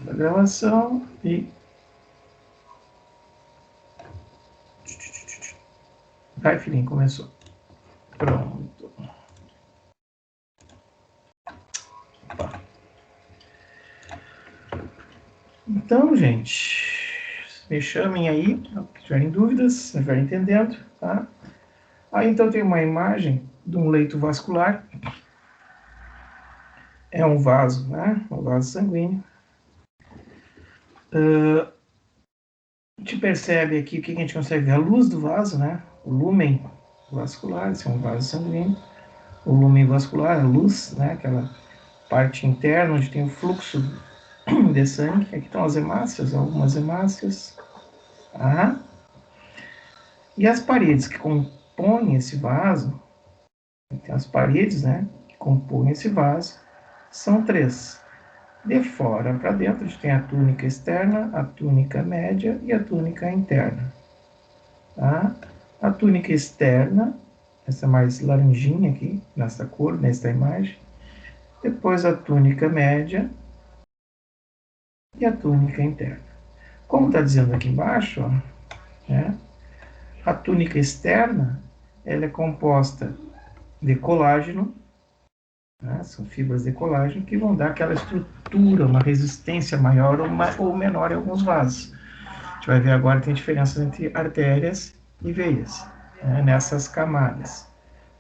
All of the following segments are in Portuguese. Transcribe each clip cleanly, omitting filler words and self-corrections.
da gravação e... Vai, filhinho, começou. Pronto. Opa. Então, gente, me chamem aí, se tiverem dúvidas, se estiverem entendendo, tá? Aí, então, tem uma imagem de um leito vascular. É um vaso, né? Um vaso sanguíneo. A gente percebe aqui o que a gente consegue ver? A luz do vaso, né? O lúmen vascular, esse é um vaso sanguíneo. O lúmen vascular, a luz, né? Aquela parte interna onde tem o fluxo de sangue. Aqui estão as hemácias, algumas hemácias. Tá? E as paredes que compõem esse vaso, tem as paredes, né? Que compõem esse vaso, são três. De fora para dentro, a gente tem a túnica externa, a túnica média e a túnica interna. Tá? A túnica externa, essa mais laranjinha aqui, nessa cor, nesta imagem. Depois a túnica média e a túnica interna. Como está dizendo aqui embaixo, ó, né, a túnica externa ela é composta de colágeno, né, são fibras de colágeno que vão dar aquela estrutura, uma resistência maior ou menor em alguns vasos. A gente vai ver agora que tem diferenças entre artérias e veias, né, nessas camadas.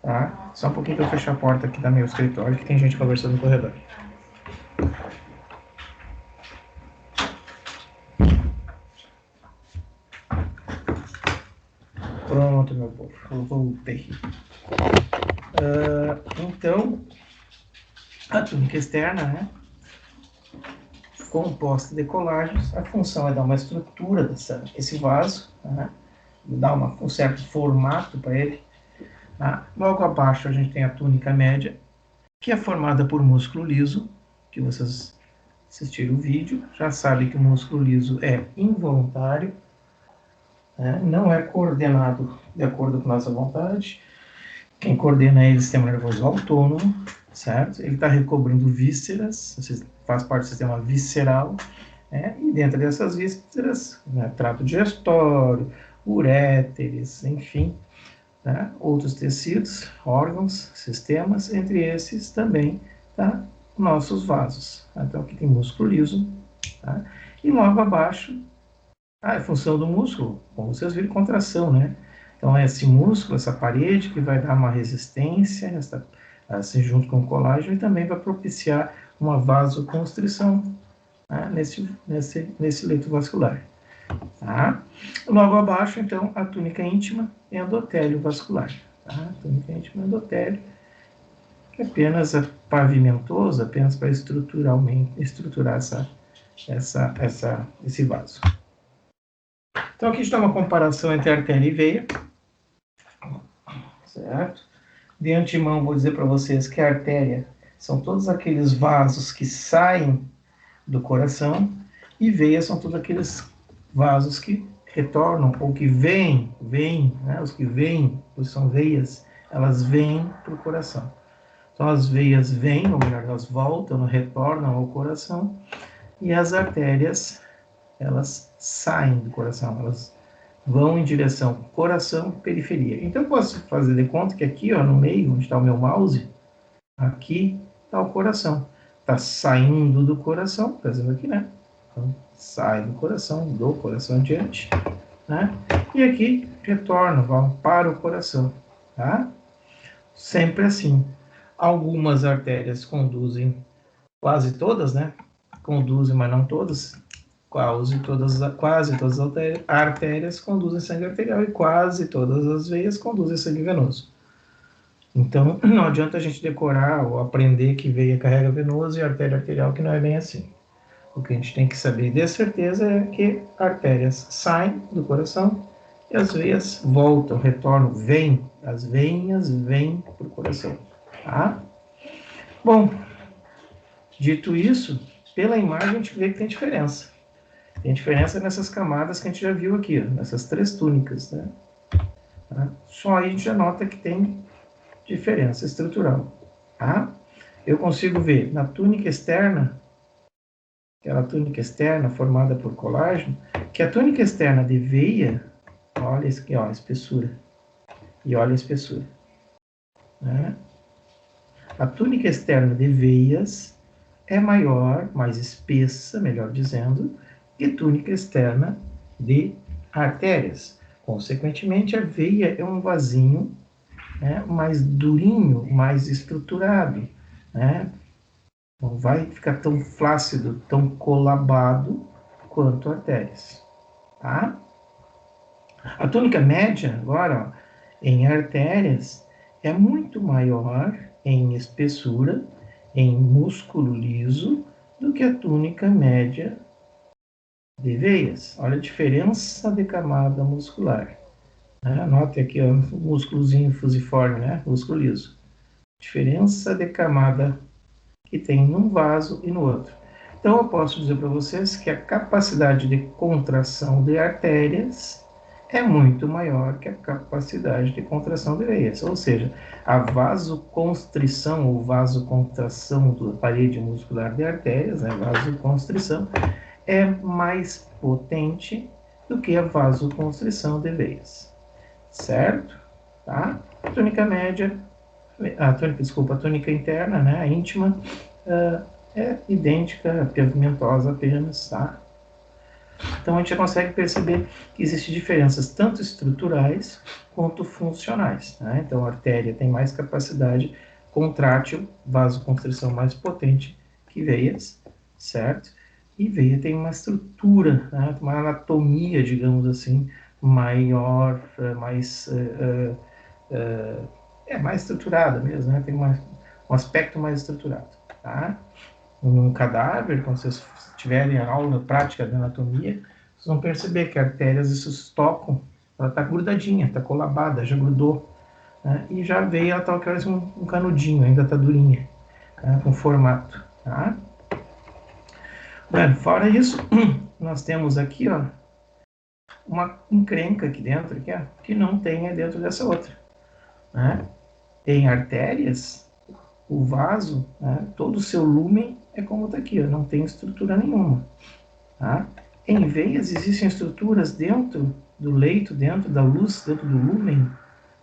Tá? Só um pouquinho para eu fechar a porta aqui do meu escritório, que tem gente conversando no corredor. Pronto, meu povo, eu voltei. Então, a túnica externa, né, composta de colágenos, a função é dar uma estrutura desse vaso, né, dar um certo formato para ele. Tá? Logo abaixo a gente tem a túnica média, que é formada por músculo liso, que vocês assistiram o vídeo, já sabem que o músculo liso é involuntário, né, não é coordenado de acordo com nossa vontade. Quem coordena é o sistema nervoso autônomo, certo? Ele está recobrindo vísceras, faz parte do sistema visceral, né? E dentro dessas vísceras, né, trato digestório, uréteres, enfim, né? Outros tecidos, órgãos, sistemas, entre esses também, tá? Nossos vasos. Então aqui tem músculo liso, tá? E logo abaixo, a função do músculo, como vocês viram, contração, né? Então, é esse músculo, essa parede, que vai dar uma resistência, assim, junto com o colágeno, e também vai propiciar uma vasoconstrição, né, nesse leito vascular. Tá? Logo abaixo, então, a túnica íntima e endotélio vascular. Tá? A túnica íntima e endotélio, que apenas é pavimentoso, apenas para estruturar esse vaso. Então, aqui está uma comparação entre artéria e veia. Certo? De antemão, vou dizer para vocês que a artéria são todos aqueles vasos que saem do coração e veias são todos aqueles vasos que retornam ou que vêm, né? Os que vêm, são veias, elas vêm para o coração. Então, as veias vêm, ou melhor, elas voltam, retornam ao coração, e as artérias, elas saem do coração, elas vão em direção coração, periferia. Então, eu posso fazer de conta que aqui, ó, no meio, onde está o meu mouse, aqui está o coração. Está saindo do coração, trazendo aqui, né? Então, sai do coração adiante, né? E aqui, retorna, vão para o coração, tá? Sempre assim. Algumas artérias conduzem, quase todas, né? Conduzem, mas não todas, quase todas as artérias conduzem sangue arterial e quase todas as veias conduzem sangue venoso. Então, não adianta a gente decorar ou aprender que veia carrega venoso e artéria arterial, que não é bem assim. O que a gente tem que saber de certeza é que artérias saem do coração e as veias voltam, retornam, vêm. As veias vêm para o coração. Tá? Bom, dito isso, pela imagem a gente vê que tem diferença. Tem diferença nessas camadas que a gente já viu aqui, ó, nessas três túnicas, né? Tá? Só aí a gente já nota que tem diferença estrutural. Tá? Eu consigo ver na túnica externa aquela túnica externa formada por colágeno, que a túnica externa de veia, olha isso aqui, ó, a espessura, e olha a espessura, né? A túnica externa de veias é maior, mais espessa, melhor dizendo, que a túnica externa de artérias. Consequentemente, a veia é um vasinho, né, mais durinho, mais estruturado, né? Não vai ficar tão flácido, tão colabado quanto artérias, tá? A túnica média, agora, ó, em artérias, é muito maior em espessura, em músculo liso, do que a túnica média de veias. Olha a diferença de camada muscular. Né? Anote aqui, ó, o músculozinho fusiforme, né? Músculo liso. Diferença de camada que tem num vaso e no outro. Então, eu posso dizer para vocês que a capacidade de contração de artérias é muito maior que a capacidade de contração de veias. Ou seja, a vasoconstrição ou vasocontração da parede muscular de artérias, né, vasoconstrição, é mais potente do que a vasoconstrição de veias. Certo? Tá? Túnica média, a túnica interna, né, a íntima, é idêntica, pavimentosa apenas, tá? Então a gente já consegue perceber que existem diferenças tanto estruturais quanto funcionais, né? Então a artéria tem mais capacidade contrátil, vasoconstrição mais potente que veias, certo? E veia tem uma estrutura, né, uma anatomia, digamos assim, maior, mais estruturada mesmo, né? Tem um aspecto mais estruturado, tá? Um cadáver, quando vocês tiverem a aula prática de anatomia, vocês vão perceber que artérias se tocam, ela está grudadinha, está colabada, já grudou, né? E já veio, ela está um canudinho, ainda está durinha, tá? Com formato, tá? Bem, fora isso, nós temos aqui, ó, uma encrenca aqui dentro, aqui, ó, que não tem dentro dessa outra, né? Em artérias, o vaso, né, todo o seu lúmen é como está aqui, ó, não tem estrutura nenhuma. Tá? Em veias existem estruturas dentro do leito, dentro da luz, dentro do lúmen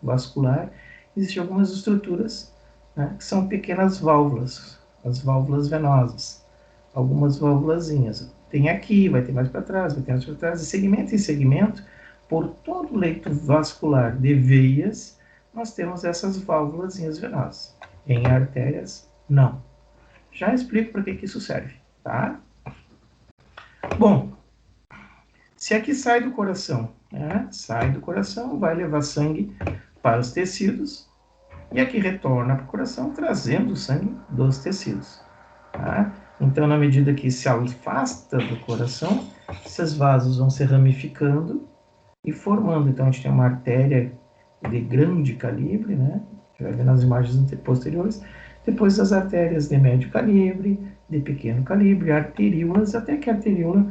vascular, existem algumas estruturas, né, que são pequenas válvulas, as válvulas venosas, algumas válvulazinhas. Tem aqui, vai ter mais para trás, vai ter mais para trás, de segmento em segmento, por todo o leito vascular de veias, nós temos essas válvulazinhas venosas. Em artérias, não. Já explico para que isso serve, tá? Bom, se aqui sai do coração, né? Sai do coração, vai levar sangue para os tecidos e aqui retorna para o coração, trazendo o sangue dos tecidos. Tá? Então, na medida que se afasta do coração, esses vasos vão se ramificando e formando. Então, a gente tem uma artéria de grande calibre, né? A gente vai ver nas imagens posteriores. Depois, as artérias de médio calibre, de pequeno calibre, arteríolas, até que a arteríola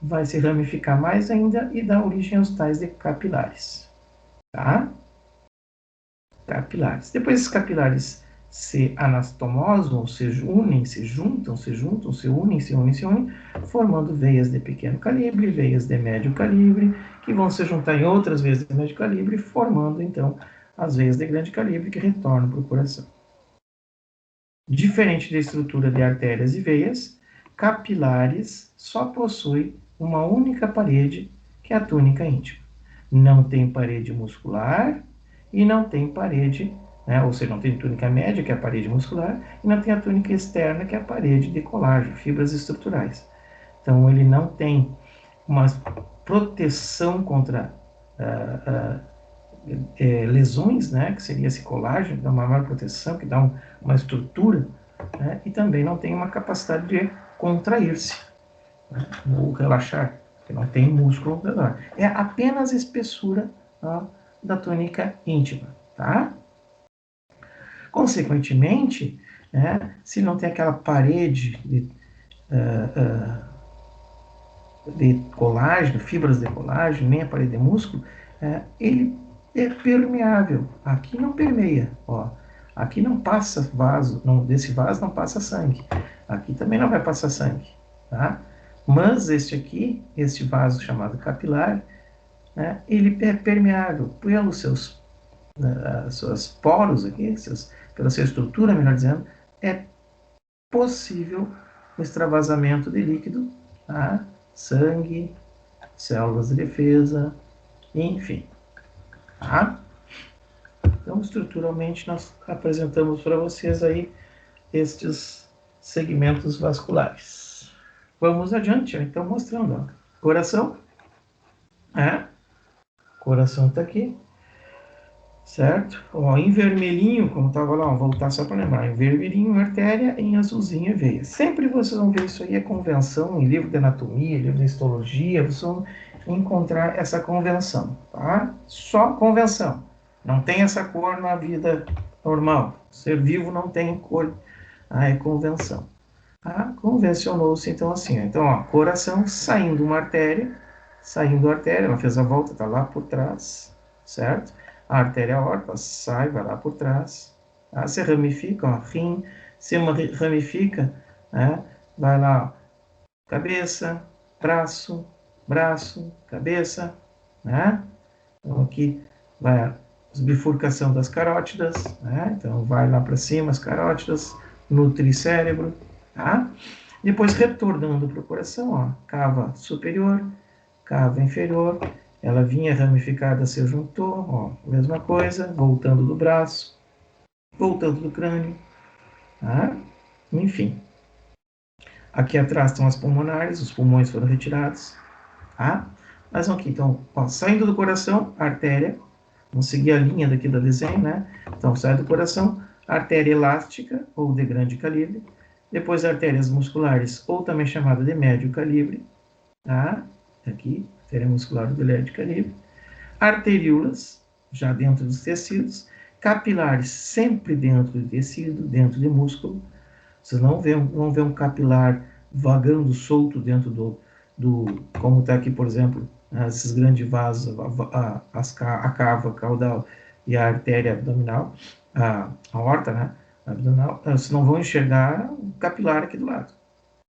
vai se ramificar mais ainda e dar origem aos tais de capilares. Tá? Capilares. Depois, esses capilares se anastomosam, se unem, se juntam, se unem, formando veias de pequeno calibre, veias de médio calibre, que vão se juntar em outras veias de médio calibre, formando, então, as veias de grande calibre que retornam para o coração. Diferente da estrutura de artérias e veias, capilares só possuem uma única parede, que é a túnica íntima. Não tem parede muscular e não tem parede, né, ou seja, não tem túnica média, que é a parede muscular, e não tem a túnica externa, que é a parede de colágeno, fibras estruturais. Então, ele não tem uma proteção contra lesões, né, que seria esse colágeno, que dá uma maior proteção, que dá uma estrutura, né, e também não tem uma capacidade de contrair-se, né, ou relaxar, porque não tem músculo ao redor. É apenas a espessura, ó, da túnica íntima, tá? Consequentemente, né, se não tem aquela parede de colágeno, fibras de colágeno, nem a parede de músculo, ele é permeável. Aqui não permeia, ó. Aqui não passa vaso, não, desse vaso não passa sangue. Aqui também não vai passar sangue, tá? Mas este vaso chamado capilar, né, ele é permeável pelos seus poros aqui, pela sua estrutura, melhor dizendo, é possível o extravasamento de líquido, tá? Sangue, células de defesa, enfim. Tá? Então, estruturalmente, nós apresentamos para vocês aí estes segmentos vasculares. Vamos adiante, então, mostrando. Ó. Coração. Coração está aqui. Certo? Ó, em vermelhinho, como estava lá, vou voltar só para lembrar. Em vermelhinho, artéria, em azulzinho, veia. Sempre vocês vão ver isso aí, é convenção, em livro de anatomia, livro de histologia, vocês vão encontrar essa convenção, tá? Só convenção. Não tem essa cor na vida normal. Ser vivo não tem cor, é convenção. Tá? Convencionou-se, então, assim. Então, ó, coração, saindo uma artéria, saindo a artéria, ela fez a volta, está lá por trás, certo? A artéria aorta sai, vai lá por trás, tá? Se ramifica, ó, rim, se ramifica, né? Vai lá, ó, cabeça, braço, cabeça, né? Então aqui vai a bifurcação das carótidas, né? Então vai lá para cima as carótidas, nutricérebro, tá? Depois retornando para o coração, ó, cava superior, cava inferior, ela vinha ramificada, se juntou, ó, mesma coisa, voltando do braço, voltando do crânio, tá? Enfim. Aqui atrás estão as pulmonares, os pulmões foram retirados, tá? Mas aqui, então, ó, saindo do coração, artéria, vamos seguir a linha daqui do desenho, né? Então, sai do coração, artéria elástica, ou de grande calibre, depois artérias musculares, ou também chamada de médio calibre, tá? Aqui, artéria muscular de médio calibre, arteríolas, já dentro dos tecidos, capilares sempre dentro de tecido, dentro de músculo. Vocês não vão ver um capilar vagando solto dentro como está aqui, por exemplo, esses grandes vasos, a cava caudal e a artéria abdominal, a aorta, né, abdominal, vocês não vão enxergar o capilar aqui do lado.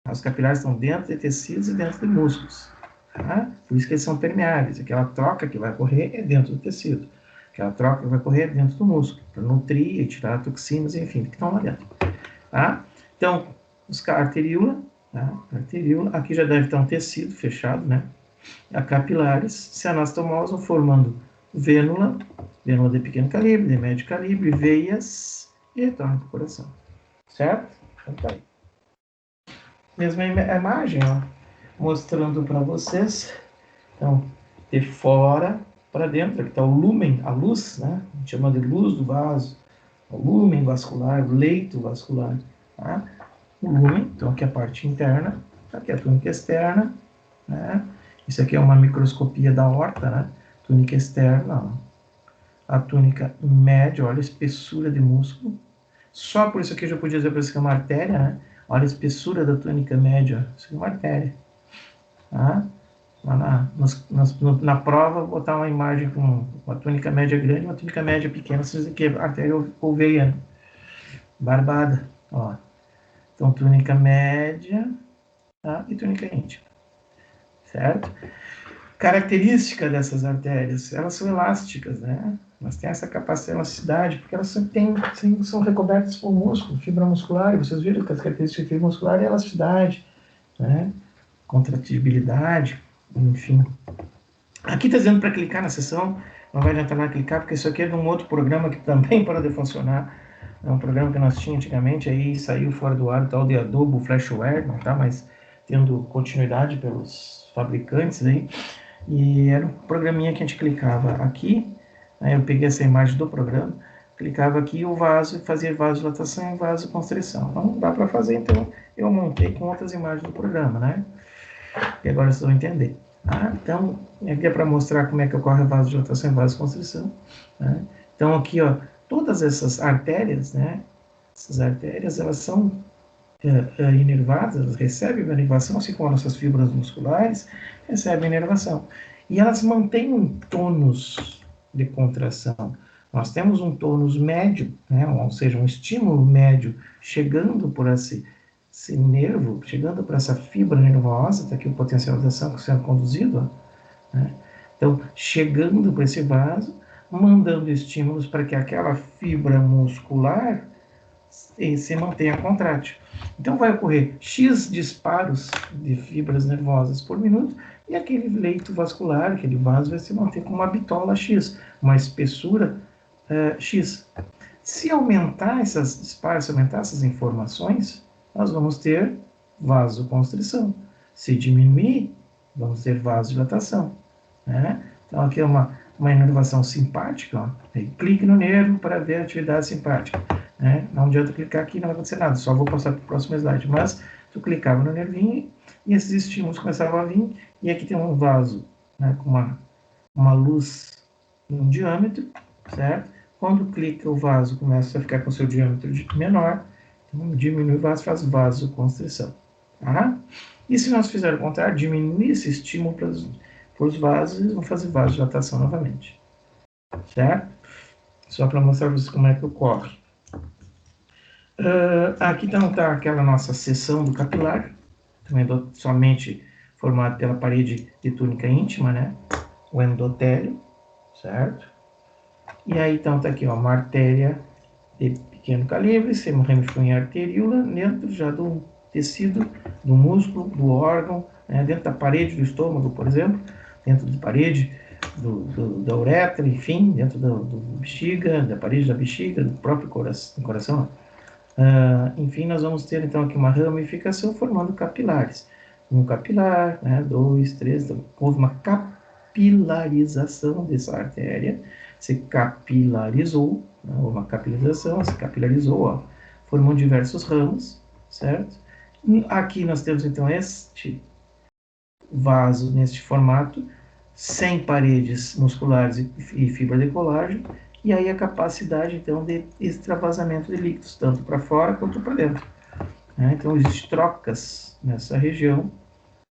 Os capilares estão dentro de tecidos e dentro de músculos. Tá? Por isso que eles são permeáveis. Aquela troca que vai ocorrer é dentro do tecido. Aquela troca que vai ocorrer é dentro do músculo, para nutrir e tirar toxinas, enfim, que estão lá dentro. Tá? Então, a arteríola, tá? Aqui já deve estar um tecido fechado, né? A capilares se anastomosam formando vênula de pequeno calibre, de médio calibre, veias e retorno para o coração. Certo? Então tá aí. Mesma imagem, ó, mostrando para vocês, então, de fora para dentro, aqui está o lúmen, a luz, né? A gente chama de luz do vaso, o lúmen vascular, o leito vascular, tá? O lúmen, então aqui é a parte interna, aqui é a túnica externa, né? Isso aqui é uma microscopia da aorta, né? Túnica externa, ó. A túnica média, olha a espessura de músculo. Só por isso aqui eu já podia dizer para isso que é uma artéria, né? Olha a espessura da túnica média, isso aqui é uma artéria. Tá? Na prova, vou botar uma imagem com uma túnica média grande e uma túnica média pequena, vocês dizem que é artéria ou veia, né? Barbada, ó. Então, túnica média, tá? E túnica íntima, certo? Característica dessas artérias, elas são elásticas, né? Elas têm essa capacidade de elasticidade, porque elas são recobertas por músculo, fibra muscular, e vocês viram que as características de fibra muscular é elasticidade, né? Contratibilidade, enfim. Aqui está dizendo para clicar na seção, não vai adiantar nada clicar, porque isso aqui é de um outro programa que também parou de funcionar. É um programa que nós tínhamos antigamente, aí saiu fora do ar, tal de Adobe Flashware, não está mais tendo continuidade pelos fabricantes aí. E era um programinha que a gente clicava aqui, aí eu peguei essa imagem do programa, clicava aqui o vaso e fazia vasodilatação e vasoconstrição. Não dá para fazer, então eu montei com outras imagens do programa, né? E agora vocês vão entender. Então, aqui é para mostrar como é que ocorre a vasodilatação e vasoconstrição. Né? Então, aqui, ó, todas essas artérias, né? Essas artérias, elas são inervadas, elas recebem a inervação, assim como nossas fibras musculares recebem a inervação. E elas mantêm um tônus de contração. Nós temos um tônus médio, né? Ou seja, um estímulo médio chegando por esse esse nervo, chegando para essa fibra nervosa, está aqui o potencial de ação sendo conduzido, né? Então, chegando para esse vaso, mandando estímulos para que aquela fibra muscular se mantenha contrátil. Então, vai ocorrer X disparos de fibras nervosas por minuto e aquele leito vascular, aquele vaso, vai se manter com uma bitola X, uma espessura X. Se aumentar esses disparos, se aumentar essas informações, nós vamos ter vasoconstrição. Se diminuir, vamos ter vasodilatação, né? Então, aqui é uma inervação simpática. Ó. Clique no nervo para ver a atividade simpática. Né? Não adianta clicar aqui, não vai acontecer nada. Só vou passar para o próximo slide. Mas tu clicava no nervinho e esses estímulos começavam a vir. E aqui tem um vaso, né, com uma luz em um diâmetro, certo? Quando clica, o vaso começa a ficar com seu diâmetro menor. Então, diminui o vaso, faz vasoconstrição. Tá? E se nós fizermos o contrário, diminuir esse estímulo para os vasos, eles vão fazer vasodilatação novamente. Certo? Só para mostrar para vocês como é que ocorre. Aqui então está aquela nossa seção do capilar, também somente formado pela parede de túnica íntima, né? O endotélio, certo? E aí então está aqui, ó, uma artéria de pequeno calibre, ramificou arteríola, dentro já do tecido, do músculo, do órgão, né? Dentro da parede do estômago, por exemplo, dentro da parede da uretra, enfim, dentro da bexiga, da parede da bexiga, do próprio coração. Enfim, nós vamos ter então aqui uma ramificação formando capilares. Um capilar, né, 2, 3, então, houve uma capilarização dessa artéria, se capilarizou, né, houve uma capilarização, se capilarizou, ó, formando diversos ramos, certo? E aqui nós temos então este vaso neste formato, sem paredes musculares e fibra de colágeno, e aí a capacidade, então, de extravasamento de líquidos, tanto para fora quanto para dentro. Né? Então, existem trocas nessa região,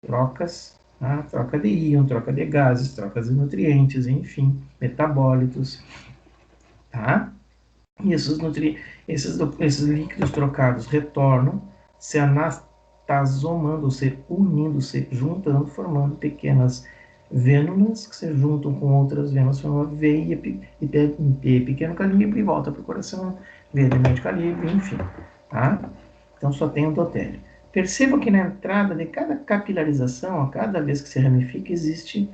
trocas, tá? Troca de íon, troca de gases, trocas de nutrientes, enfim, metabólitos, tá? E esses líquidos trocados retornam, se anastasomando, se unindo, se juntando, formando pequenas vênulas que se juntam com outras vênulas, formam uma veia de pequeno calibre e volta para o coração, veia de médio calibre, enfim. Tá? Então só tem endotélio. Perceba que na entrada de cada capilarização, a cada vez que se ramifica, existe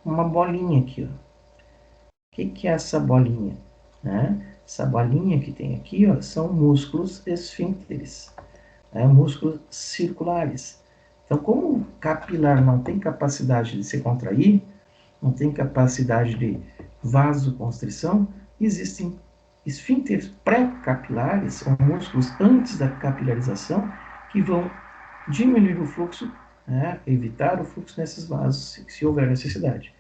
uma bolinha aqui. Ó. O que é essa bolinha? Né? Essa bolinha que tem aqui, ó, são músculos esfíncteres, né? Músculos circulares. Então, como o capilar não tem capacidade de se contrair, não tem capacidade de vasoconstrição, existem esfíncteres pré-capilares, ou músculos antes da capilarização, que vão diminuir o fluxo, né, evitar o fluxo nesses vasos, se houver necessidade.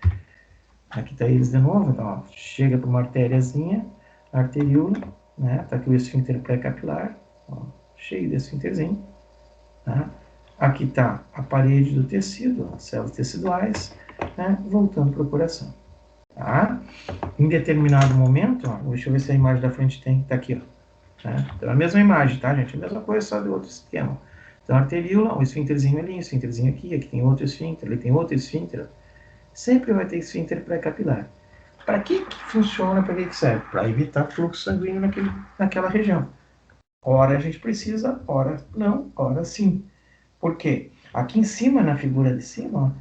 Aqui está eles de novo, então, ó, chega para uma artériazinha, arteríola, né, está aqui o esfíncter pré-capilar, cheio de esfíncterzinho, tá? Aqui está a parede do tecido, as células teciduais, né, voltando para o coração. Tá? Em determinado momento, ó, deixa eu ver se a imagem da frente tem, está aqui, ó, né? Então, a mesma imagem, tá, gente? A mesma coisa, só de outro esquema. Então, a arteríola, um esfíncterzinho ali, um esfíncterzinho aqui tem outro esfíncter, ali tem outro esfíncter. Sempre vai ter esfíncter pré-capilar. Para que funciona, para que serve? Para evitar fluxo sanguíneo naquela região. Ora a gente precisa, ora não, ora sim. Por quê? Aqui em cima, na figura de cima,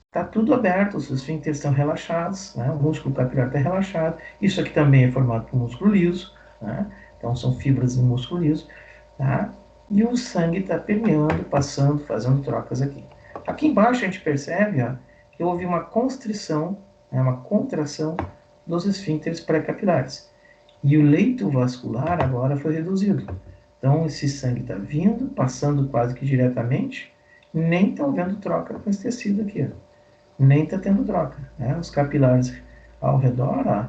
está tudo aberto, os esfíncteres estão relaxados, né? O músculo capilar está relaxado. Isso aqui também é formado por músculo liso, né? Então são fibras de músculo liso, tá? E o sangue está permeando, passando, fazendo trocas aqui. Aqui embaixo a gente percebe, ó, que houve uma constrição, né? Uma contração dos esfíncteres pré-capilares. E o leito vascular agora foi reduzido. Então, esse sangue está vindo, passando quase que diretamente, nem está havendo troca com esse tecido aqui. Ó. Nem está tendo troca. Né? Os capilares ao redor ó,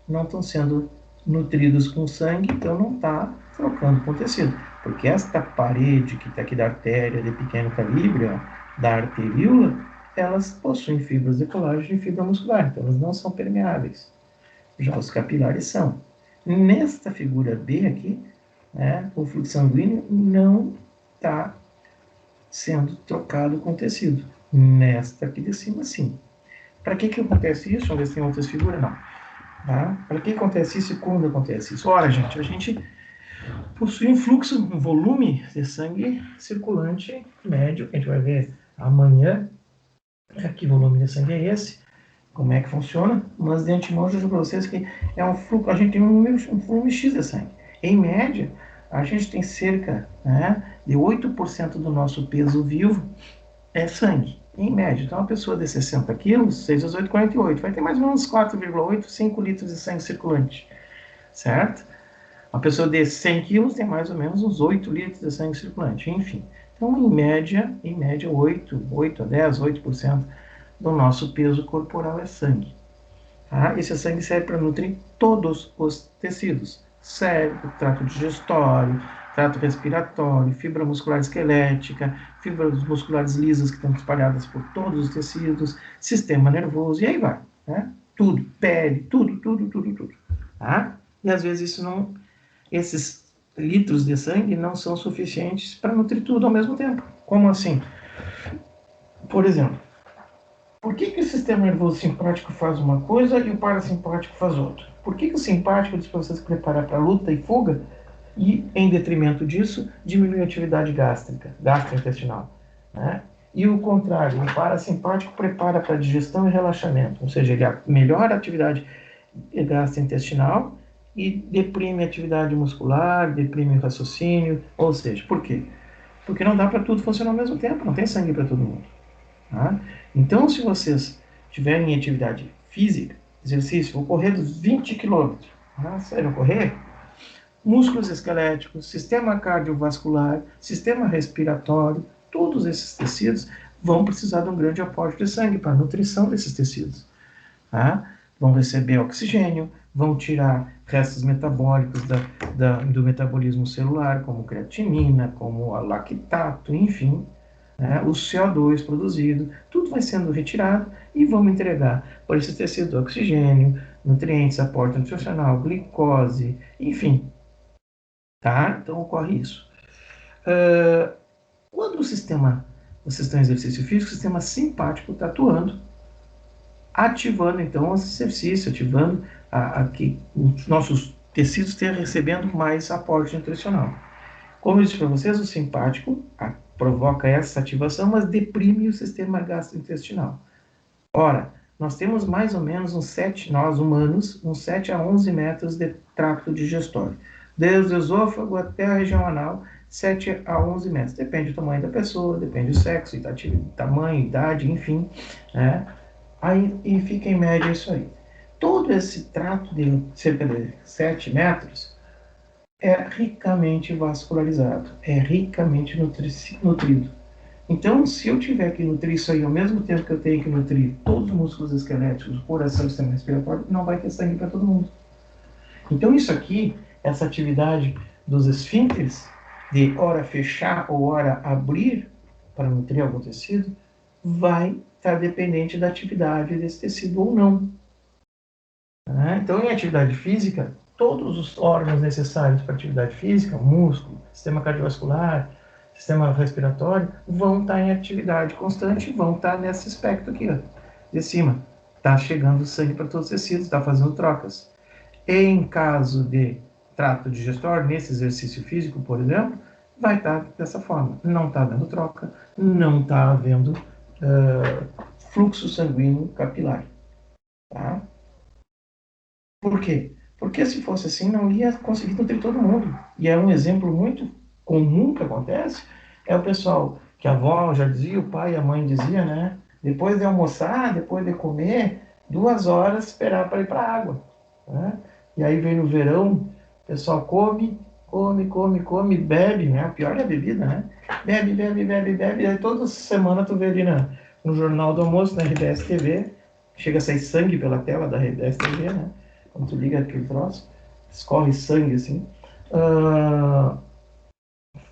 não estão sendo nutridos com sangue, então não está trocando com o tecido. Porque esta parede que está aqui da artéria de pequeno calibre, ó, da arteríola, elas possuem fibras de colágeno e fibra muscular, então elas não são permeáveis. Já os capilares são. Nesta figura B aqui, né, o fluxo sanguíneo não está sendo trocado com tecido. Nesta aqui de cima, sim. Para que acontece isso? Vamos ver se tem outras figuras. Não. Tá? Para que acontece isso e quando acontece isso? Ora, gente, a gente possui um fluxo, um volume de sangue circulante médio, que a gente vai ver amanhã. Que volume de sangue é esse? Como é que funciona? Mas de antemão eu digo para vocês que é um fluxo, a gente tem um volume X de sangue. Em média, a gente tem cerca, né, de 8% do nosso peso vivo é sangue, em média. Então, uma pessoa de 60 quilos, 6 vezes 8, 48, vai ter mais ou menos 4,8, 5 litros de sangue circulante, certo? Uma pessoa de 100 quilos tem mais ou menos uns 8 litros de sangue circulante, enfim. Então, em média 8 a 10, 8% do nosso peso corporal é sangue. Tá? Esse sangue serve para nutrir todos os tecidos: cérebro, trato digestório, trato respiratório, fibra muscular esquelética, fibras musculares lisas que estão espalhadas por todos os tecidos, sistema nervoso, e aí vai. Né? Tudo, pele, tudo. Tá? E às vezes isso não, esses litros de sangue não são suficientes para nutrir tudo ao mesmo tempo. Como assim? Por exemplo, por que o sistema nervoso simpático faz uma coisa e o parasimpático faz outra? Por que o simpático diz para você se preparar para luta e fuga e, em detrimento disso, diminui a atividade gástrica, gastrointestinal? Né? E o contrário, o parasimpático prepara para digestão e relaxamento, ou seja, ele melhora a atividade gastrointestinal e deprime a atividade muscular, deprime o raciocínio, ou seja, por quê? Porque não dá para tudo funcionar ao mesmo tempo, não tem sangue para todo mundo. Tá? Então, se vocês tiverem atividade física, exercício, vou correr dos 20 quilômetros, tá? Sério, correr? Músculos esqueléticos, sistema cardiovascular, sistema respiratório, todos esses tecidos vão precisar de um grande aporte de sangue para a nutrição desses tecidos. Tá? Vão receber oxigênio, vão tirar restos metabólicos do metabolismo celular, como creatinina, como lactato, enfim, né? O CO2 produzido, tudo vai sendo retirado e vamos entregar por esse tecido oxigênio, nutrientes, aporte nutricional, glicose, enfim, tá? Então ocorre isso. Quando vocês estão em exercício físico, o sistema simpático está atuando, ativando então esse exercício, ativando que os nossos tecidos estejam recebendo mais aporte nutricional. Como eu disse para vocês, o simpático provoca essa ativação, mas deprime o sistema gastrointestinal. Ora, nós temos mais ou menos nós humanos, uns 7 a 11 metros de trato digestório. Desde o esôfago até a região anal, 7 a 11 metros. Depende do tamanho da pessoa, depende do sexo, tamanho, idade, enfim. Né? Aí, e fica em média isso aí. Todo esse trato de cerca de 7 metros é ricamente vascularizado, é ricamente nutrido. Então, se eu tiver que nutrir isso aí ao mesmo tempo que eu tenho que nutrir todos os músculos esqueléticos, o coração, o sistema respiratório, não vai ter sangue para todo mundo. Então, isso aqui, essa atividade dos esfíncteres, de hora fechar ou hora abrir para nutrir algum tecido, vai estar dependente da atividade desse tecido ou não. Então, em atividade física, todos os órgãos necessários para atividade física, músculo, sistema cardiovascular, sistema respiratório, vão estar em atividade constante, vão estar nesse aspecto aqui, ó, de cima. Está chegando sangue para todos os tecidos, está fazendo trocas. Em caso de trato digestório, nesse exercício físico, por exemplo, vai estar dessa forma. Não está havendo troca, não está havendo fluxo sanguíneo capilar. Tá? Por quê? Porque se fosse assim, não ia conseguir nutrir todo mundo. E é um exemplo muito comum que acontece, é o pessoal que a avó já dizia, o pai e a mãe dizia, né? Depois de almoçar, depois de comer, 2 horas esperar para ir para a água. Né? E aí vem no verão, o pessoal come, bebe, né? O pior é a bebida, né? Bebe, e aí toda semana tu vê ali no Jornal do Almoço, na RBS TV, chega a sair sangue pela tela da RBS TV, né? Quando tu liga aquele troço, escorre sangue assim.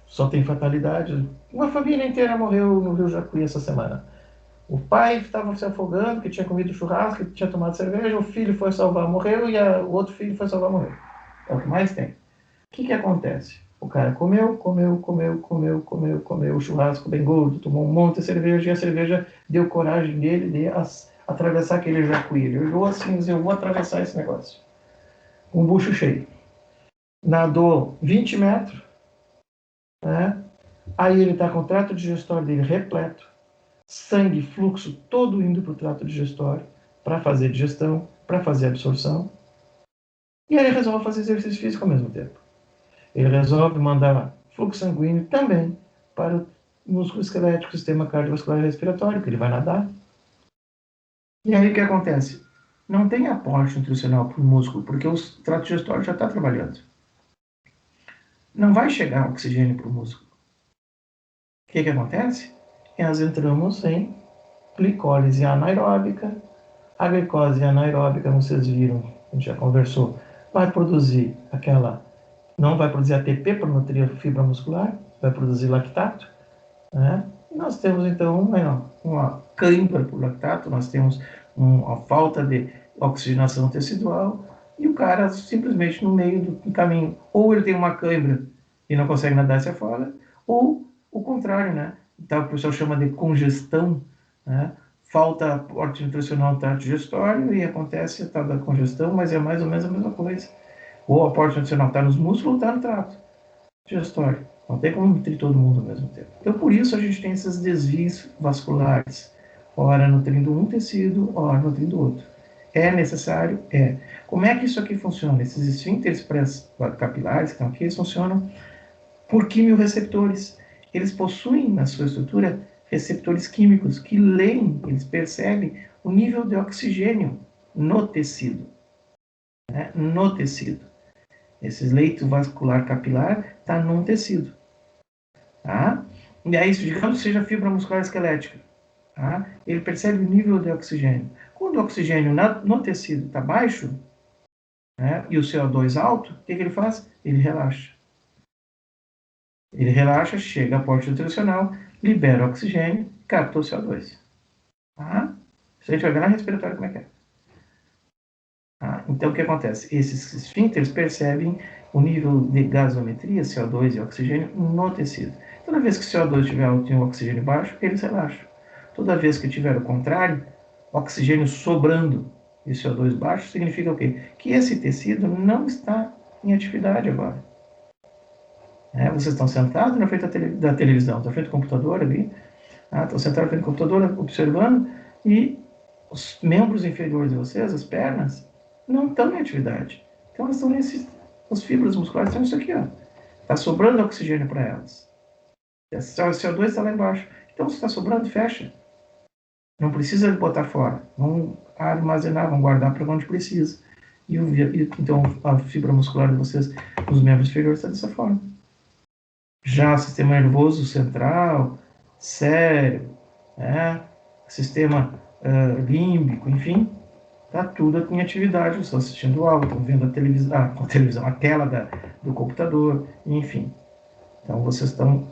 Só tem fatalidade. Uma família inteira morreu no Rio Jacuí essa semana. O pai estava se afogando, que tinha comido churrasco, que tinha tomado cerveja, o filho foi salvar, morreu, e o outro filho foi salvar, morreu. É o que mais tem. O que acontece? O cara comeu, churrasco bem gordo, tomou um monte de cerveja, e a cerveja deu coragem dele de atravessar aquele jacuí. Ele olhou assim e disse, eu vou atravessar esse negócio. Com o bucho cheio. Nadou 20 metros, né? Aí ele está com o trato digestório dele repleto, sangue, fluxo todo indo para o trato digestório, para fazer digestão, para fazer absorção. E aí ele resolve fazer exercício físico ao mesmo tempo. Ele resolve mandar fluxo sanguíneo também para o músculo esquelético, sistema cardiovascular e respiratório, que ele vai nadar. E aí o que acontece? Não tem aporte nutricional para o músculo, porque o trato digestório já está trabalhando. Não vai chegar oxigênio para o músculo. O que acontece? Nós entramos em glicólise anaeróbica. A glicose anaeróbica, vocês viram, a gente já conversou, vai produzir não vai produzir ATP para nutrir a fibra muscular, vai produzir lactato, né? E nós temos então uma cãibra por lactato, nós temos uma falta de oxigenação tecidual, e o cara simplesmente no meio do caminho, ou ele tem uma cãibra e não consegue nadar e se afoga, ou o contrário, né? Então o pessoal chama de congestão, né? Falta aporte nutricional no trato digestório e acontece a tal da congestão, mas é mais ou menos a mesma coisa. Ou o aporte nutricional está nos músculos ou está no trato digestório. Não tem como nutrir todo mundo ao mesmo tempo. Então, por isso a gente tem esses desvios vasculares, ora nutrindo um tecido, ora nutrindo outro. É necessário? É. Como é que isso aqui funciona? Esses esfíncteres capilares que estão aqui, eles funcionam por quimiorreceptores. Eles possuem na sua estrutura receptores químicos que leem, eles percebem o nível de oxigênio no tecido. Né? No tecido. Esse leito vascular capilar está num tecido. Tá? E aí, digamos que seja fibra muscular esquelética. Tá? Ele percebe o nível de oxigênio. Quando o oxigênio no tecido está baixo, né, e o CO2 alto, o que ele faz? Ele relaxa. Ele relaxa, chega a aporte nutricional, libera oxigênio, capta o CO2. Tá? Isso a gente vai ver na respiratória como é que é. Tá? Então, o que acontece? Esses esfíncteres percebem o nível de gasometria, CO2 e oxigênio, no tecido. Toda vez que o CO2 estiver alto e o oxigênio baixo, eles relaxam. Toda vez que tiver o contrário, oxigênio sobrando e CO2 baixo, significa o quê? Que esse tecido não está em atividade agora. Vocês estão sentados na frente da televisão, estão na frente do computador ali, estão sentados na frente do computador observando, e os membros inferiores de vocês, as pernas, não estão em atividade. Então elas estão as fibras musculares estão isso aqui, ó. Está sobrando oxigênio para elas. O CO2 está lá embaixo. Então se está sobrando, fecha. Não precisa botar fora. Vamos armazenar, vamos guardar para onde precisa. Então a fibra muscular de vocês, os membros inferiores, está dessa forma. Já o sistema nervoso central, cérebro, sistema límbico, enfim, está tudo em atividade. Vocês estão assistindo aula, estão vendo a tela do computador, enfim. Então vocês estão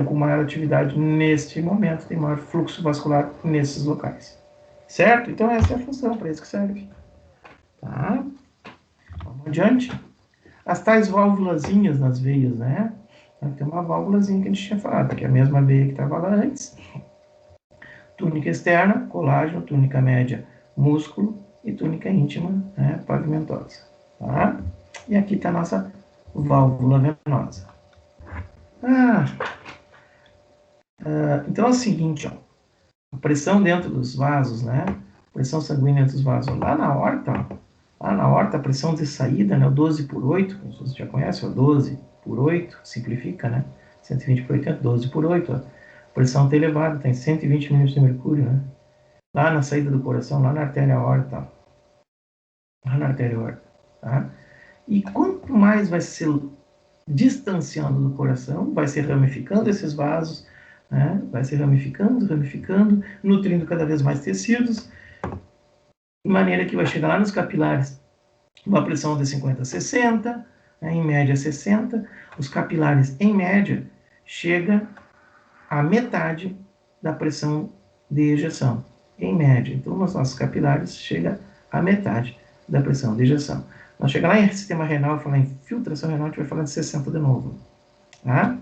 com maior atividade neste momento, tem maior fluxo vascular nesses locais. Certo? Então essa é a função, para isso que serve. Tá? Vamos adiante. As tais válvulazinhas nas veias, né? Tem uma válvulazinha que a gente tinha falado, que é a mesma veia que estava lá antes. Túnica externa, colágeno, túnica média, músculo, e túnica íntima, né, pavimentosa. Tá? E aqui está a nossa válvula venosa. Então é o seguinte, ó, a pressão dentro dos vasos, né? Pressão sanguínea dentro dos vasos. Lá na aorta, a pressão de saída, né, o 12/8, como você já conhece, o 12/8, simplifica, né? 120/80, 12/8, ó. A pressão está elevada, está em 120 milímetros de mercúrio, né? Lá na saída do coração, lá na artéria aorta. Lá na artéria aorta, tá? E quanto mais vai se distanciando do coração, vai se ramificando esses vasos, né? Vai se ramificando, nutrindo cada vez mais tecidos, de maneira que vai chegar lá nos capilares uma pressão de 50 a 60, né? Em média 60. Os capilares, em média, chega a metade da pressão de ejeção, em média. Então, nos nossos capilares chega a metade da pressão de ejeção. Nós chegar lá em sistema renal e falar em filtração renal, a gente vai falar de 60 de novo. Tá?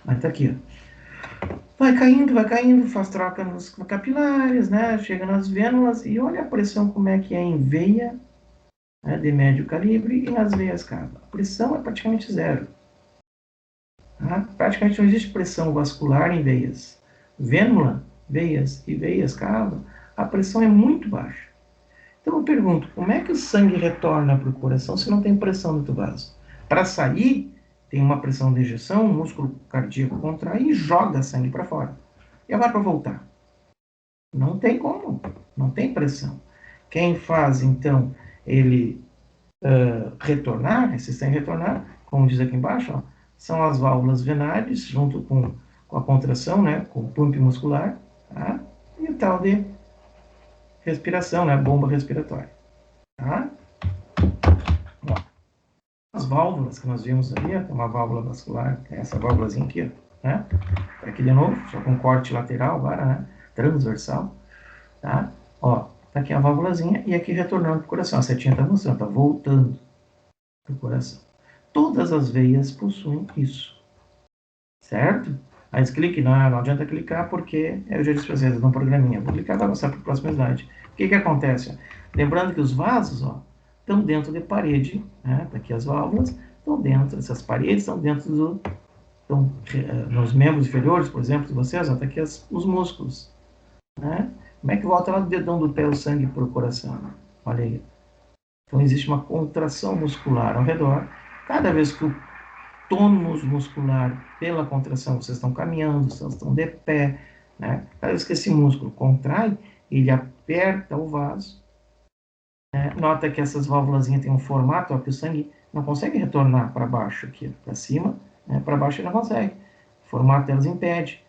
Mas tá aqui, ó. Vai caindo, faz troca nos capilares, né? Chega nas vênulas e olha a pressão como é que é em veia, né, de médio calibre e nas veias cava. A pressão é praticamente zero. Tá? Praticamente não existe pressão vascular em veias. Vênula, veias e veias cava, a pressão é muito baixa. Então eu pergunto, como é que o sangue retorna para o coração se não tem pressão no vaso? Para sair, tem uma pressão de ejeção, o músculo cardíaco contrai e joga sangue para fora. E agora para voltar? Não tem como, não tem pressão. Quem faz, então, ele retornar, esse sangue retornar, como diz aqui embaixo, ó, são as válvulas venares, junto com a contração, né, com o pump muscular, tá? E o tal de respiração, né, bomba respiratória. Tá? Ó, as válvulas que nós vimos ali, ó, tem uma válvula vascular, essa válvulazinha aqui, ó, né? Aqui de novo, só com corte lateral agora, né? Transversal, tá? Ó, tá aqui a válvulazinha e aqui retornando para o coração. A setinha tá mostrando, tá voltando para o coração. Todas as veias possuem isso, certo? Aí clique, não adianta clicar porque eu já disse para vocês, no programinha. Vou clicar, vai passar para o próximo slide. O que que acontece? Lembrando que os vasos, ó, estão dentro de parede, né? Tá aqui as válvulas, estão dentro, essas paredes estão dentro do, estão, nos membros inferiores, por exemplo, de vocês, ó, tá aqui os músculos, né? Como é que volta lá do dedão do pé o sangue para o coração? Olha aí. Então existe uma contração muscular ao redor. Cada vez que o tônus muscular, pela contração, vocês estão caminhando, vocês estão de pé, né? Cada vez que esse músculo contrai, ele aperta o vaso. Né? Nota que essas válvulas têm um formato, ó, que o sangue não consegue retornar para baixo aqui, para cima, né? Para baixo ele não consegue. O formato delas impede.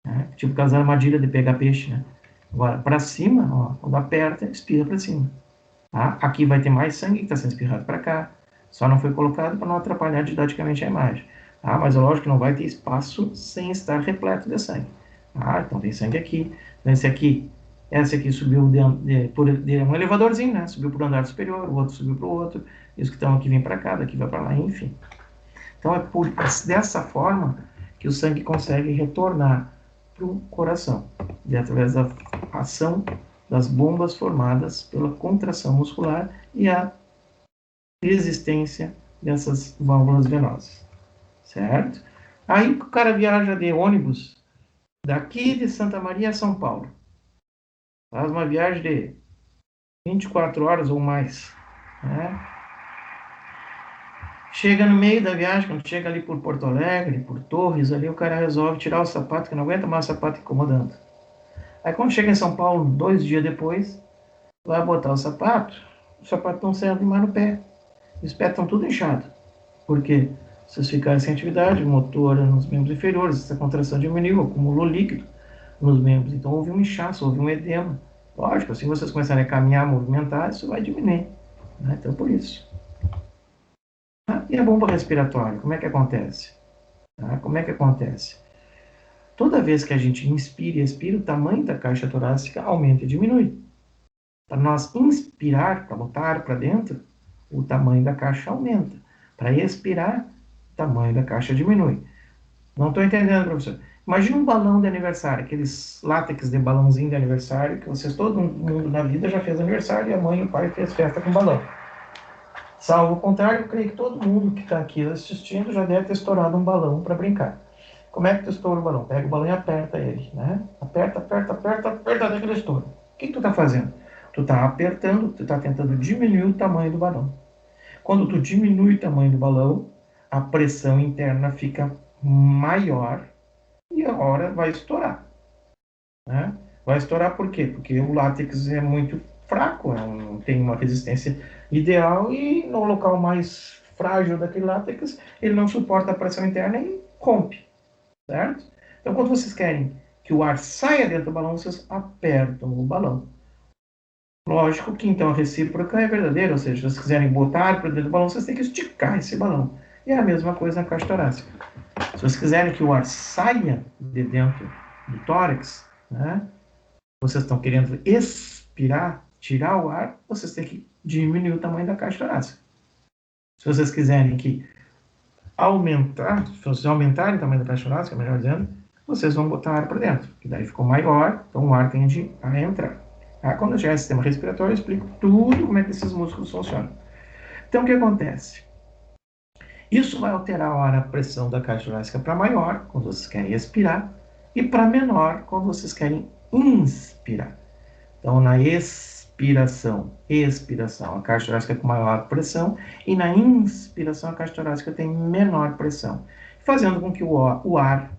Né? Tipo aquelas armadilhas de pegar peixe, né? Agora, para cima, ó, quando aperta, espirra para cima. Tá? Aqui vai ter mais sangue que está sendo espirrado para cá. Só não foi colocado para não atrapalhar didaticamente a imagem. Tá? Mas é lógico que não vai ter espaço sem estar repleto de sangue. Tá? Então tem sangue aqui. Então esse aqui subiu por um elevadorzinho, né? Subiu para o andar superior, o outro subiu para o outro. E os que estão aqui vêm para cá, daqui vai para lá, enfim. Então é dessa forma que o sangue consegue retornar para o coração, através da ação das bombas formadas pela contração muscular e a existência dessas válvulas venosas, certo? Aí o cara viaja de ônibus daqui de Santa Maria a São Paulo, faz uma viagem de 24 horas ou mais, né? Chega no meio da viagem, quando chega ali por Porto Alegre, por Torres, ali o cara resolve tirar o sapato, que não aguenta mais o sapato incomodando. Aí quando chega em São Paulo, 2 dias depois, vai botar o sapato não serve mais no pé. Os pés estão tudo inchados. Por quê? Se vocês ficarem sem atividade motora nos membros inferiores, essa contração diminuiu, acumulou líquido nos membros. Então houve um inchaço, houve um edema. Lógico, assim vocês começarem a caminhar, movimentar, isso vai diminuir. Né? Então por isso. E a bomba respiratória, como é que acontece? Como é que acontece? Toda vez que a gente inspira e expira, o tamanho da caixa torácica aumenta e diminui. Para nós inspirar, para botar ar para dentro, o tamanho da caixa aumenta. Para expirar, o tamanho da caixa diminui. Não estou entendendo, professor. Imagina um balão de aniversário, aqueles látex de balãozinho de aniversário, que vocês, todo mundo na vida já fez aniversário, e a mãe e o pai fez festa com balão. Salvo o contrário, eu creio que todo mundo que está aqui assistindo já deve ter estourado um balão para brincar. Como é que tu estoura o balão? Pega o balão e aperta ele, né? Aperta, aperta, aperta, aperta até que ele estoura. O que tu está fazendo? Tu está apertando, tu está tentando diminuir o tamanho do balão. Quando tu diminui o tamanho do balão, a pressão interna fica maior e a hora vai estourar. Né? Vai estourar por quê? Porque o látex é muito fraco, tem uma resistência ideal e no local mais frágil daquele látex, ele não suporta a pressão interna e rompe, certo? Então, quando vocês querem que o ar saia dentro do balão, vocês apertam o balão. Lógico que então a recíproca é verdadeira, ou seja, se vocês quiserem botar ar para dentro do balão, vocês têm que esticar esse balão. E é a mesma coisa na caixa torácica. Se vocês quiserem que o ar saia de dentro do tórax, né, vocês estão querendo expirar, tirar o ar, vocês têm que diminuir o tamanho da caixa torácica. Se vocês quiserem se vocês aumentarem o tamanho da caixa torácica, melhor dizendo, vocês vão botar ar para dentro, que daí ficou maior, então o ar tende a entrar. Quando eu chegar no sistema respiratório, eu explico tudo como é que esses músculos funcionam. Então, o que acontece? Isso vai alterar a pressão da caixa torácica para maior, quando vocês querem expirar, e para menor, quando vocês querem inspirar. Então, na expiração, a caixa torácica com maior pressão, e na inspiração, a caixa torácica tem menor pressão, fazendo com que o ar,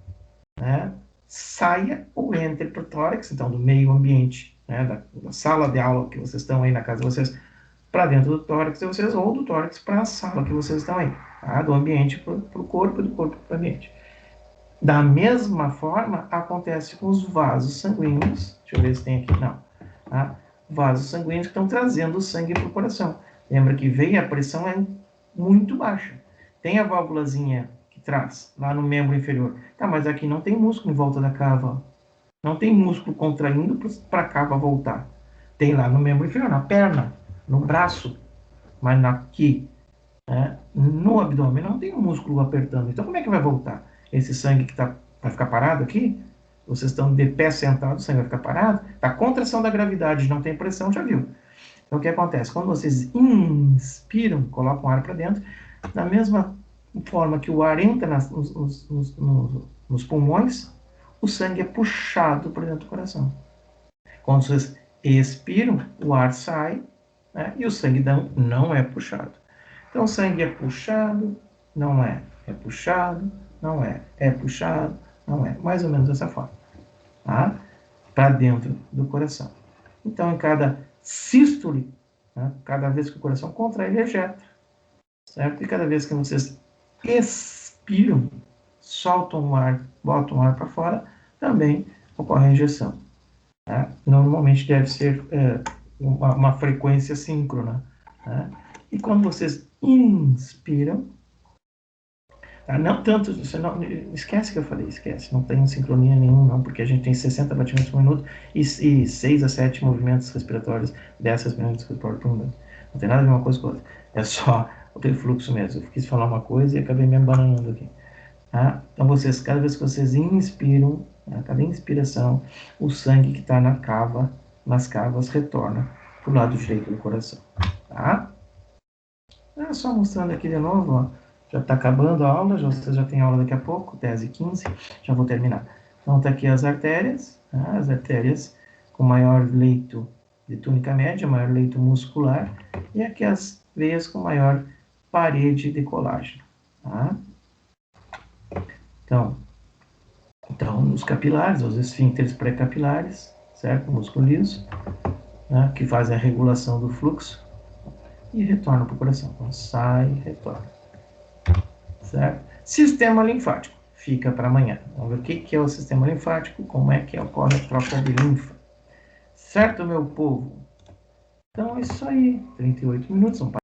né, saia ou entre para o tórax, então do meio ambiente, né, da sala de aula que vocês estão aí na casa de vocês, para dentro do tórax de vocês, ou do tórax para a sala que vocês estão aí, tá? Do ambiente para o corpo e do corpo para o ambiente. Da mesma forma, acontece com os vasos sanguíneos. Deixa eu ver se tem aqui, não. Tá? Vasos sanguíneos que estão trazendo o sangue para o coração. Lembra que veia, a pressão é muito baixa. Tem a válvulazinha que traz lá no membro inferior. Tá, mas aqui não tem músculo em volta da cava. Não tem músculo contraindo para a cava voltar. Tem lá no membro inferior, na perna, no braço. Mas aqui, né, no abdômen, não tem músculo apertando. Então, como é que vai voltar? Esse sangue que vai ficar parado aqui? Vocês estão de pé sentados, o sangue vai ficar parado? A contração da gravidade, não tem pressão, já viu? Então, o que acontece? Quando vocês inspiram, colocam ar para dentro, da mesma forma que o ar entra nos pulmões, o sangue é puxado para dentro do coração. Quando vocês expiram, o ar sai, né, e o sangue não é puxado. Então, o sangue é puxado, não é puxado, não é puxado, não é. Mais ou menos dessa forma. Tá? Para dentro do coração. Então, em cada sístole, né, cada vez que o coração contrai, ele ejeta. Certo? E cada vez que vocês expiram, soltam o ar, botam o ar para fora, também ocorre a injeção. Tá? Normalmente deve ser uma frequência síncrona. Tá? E quando vocês inspiram, tá? Não tanto, você não, esquece que eu falei, esquece, não tem sincronia nenhuma, não, porque a gente tem 60 batimentos por minuto e 6 a 7 movimentos respiratórios, 10 movimentos respiratórios por minuto. Não tem nada a ver uma coisa com outra, é só o fluxo mesmo. Eu quis falar uma coisa e acabei me abananando aqui. Tá? Então, vocês, cada vez que vocês inspiram, né, cada inspiração, o sangue que está nas cavas, retorna para o lado direito do coração. Tá? Só mostrando aqui de novo, ó, já está acabando a aula, vocês já tem aula daqui a pouco, 10h15, já vou terminar. Então, está aqui as artérias, tá? As artérias com maior leito de túnica média, maior leito muscular, e aqui as veias com maior parede de colágeno. Tá? Então, os capilares, os esfíncteres pré-capilares, certo? O músculo liso, né, que fazem a regulação do fluxo e retorna para o coração. Então, sai e retorna. Certo? Sistema linfático. Fica para amanhã. Vamos ver o que é o sistema linfático, como é que ocorre a troca de linfa. Certo, meu povo? Então, é isso aí. 38 minutos.